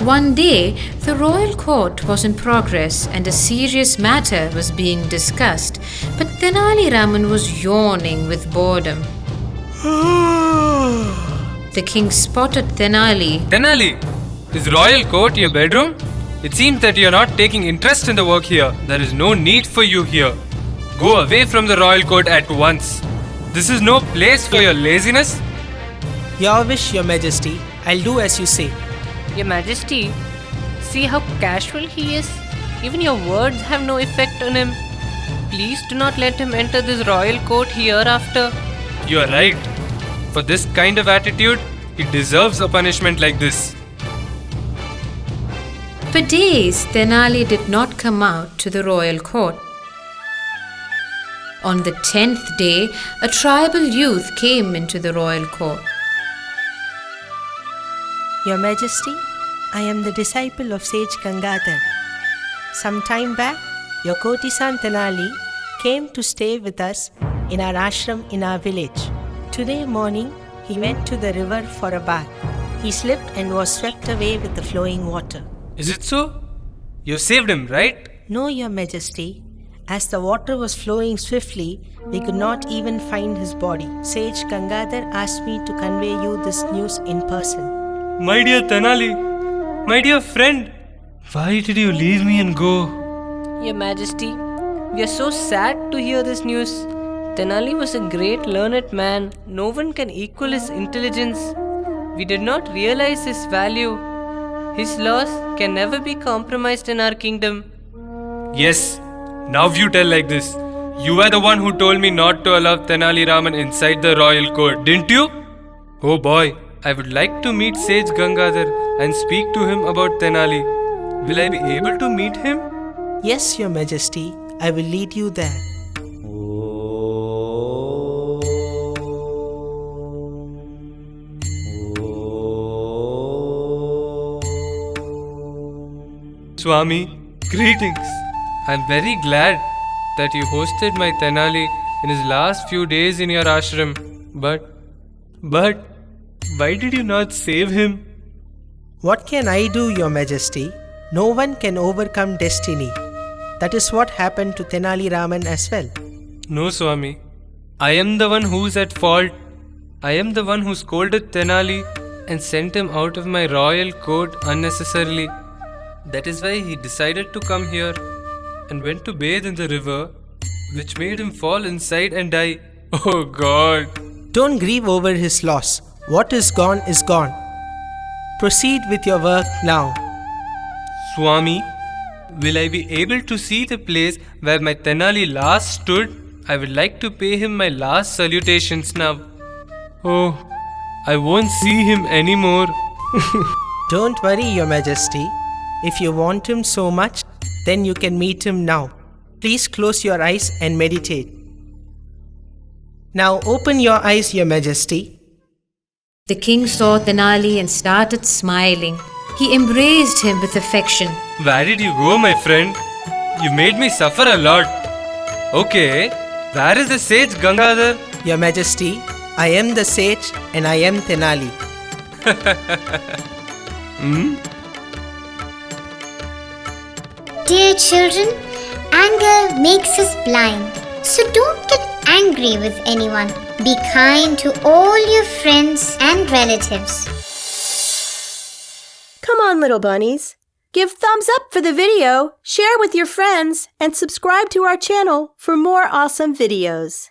One day, the royal court was in progress and a serious matter was being discussed, but Tenali Raman was yawning with boredom. The king spotted Tenali. Tenali, is royal court your bedroom? It seems that you are not taking interest in the work here. There is no need for you here. Go away from the royal court at once. This is no place for your laziness. Your wish, Your Majesty. I'll do as you say. Your Majesty, see how casual he is? Even your words have no effect on him. Please do not let him enter this royal court hereafter. You are right. For this kind of attitude, he deserves a punishment like this. For days, Tenali did not come out to the royal court. On the 10th day, a tribal youth came into the royal court. Your Majesty, I am the disciple of Sage Gangadhar. Some time back, your courtesan Tenali came to stay with us in our ashram in our village. Today morning, he went to the river for a bath. He slipped and was swept away with the flowing water. Is it so? You saved him, right? No, Your Majesty. As the water was flowing swiftly, we could not even find his body. Sage Gangadhar asked me to convey you this news in person. My dear Tenali, my dear friend, why did you leave me and go? Your Majesty, we are so sad to hear this news. Tenali was a great learned man. No one can equal his intelligence. We did not realize his value. His laws can never be compromised in our kingdom. Yes, now you tell like this. You were the one who told me not to allow Tenali Raman inside the royal court, didn't you? Oh boy, I would like to meet Sage Gangadhar and speak to him about Tenali. Will I be able to meet him? Yes, Your Majesty. I will lead you there. Swami, greetings. I'm very glad that you hosted my Tenali in his last few days in your ashram. But, why did you not save him? What can I do, Your Majesty? No one can overcome destiny. That is what happened to Tenali Raman as well. No, Swami. I am the one who's at fault. I am the one who scolded Tenali and sent him out of my royal court unnecessarily. That is why he decided to come here and went to bathe in the river, which made him fall inside and die. Oh God! Don't grieve over his loss. What is gone is gone. Proceed with your work now. Swami, will I be able to see the place where my Tenali last stood? I would like to pay him my last salutations now. Oh, I won't see him anymore. Don't worry, Your Majesty. If you want him so much, then you can meet him now. Please close your eyes and meditate. Now open your eyes, Your Majesty. The king saw Tenali and started smiling. He embraced him with affection. Where did you go, my friend? You made me suffer a lot. Okay, where is the sage Gangadhar? Your Majesty, I am the sage and I am Tenali. Dear children, anger makes us blind. So don't get angry with anyone. Be kind to all your friends and relatives. Come on, little bunnies. Give thumbs up for the video, share with your friends, and subscribe to our channel for more awesome videos.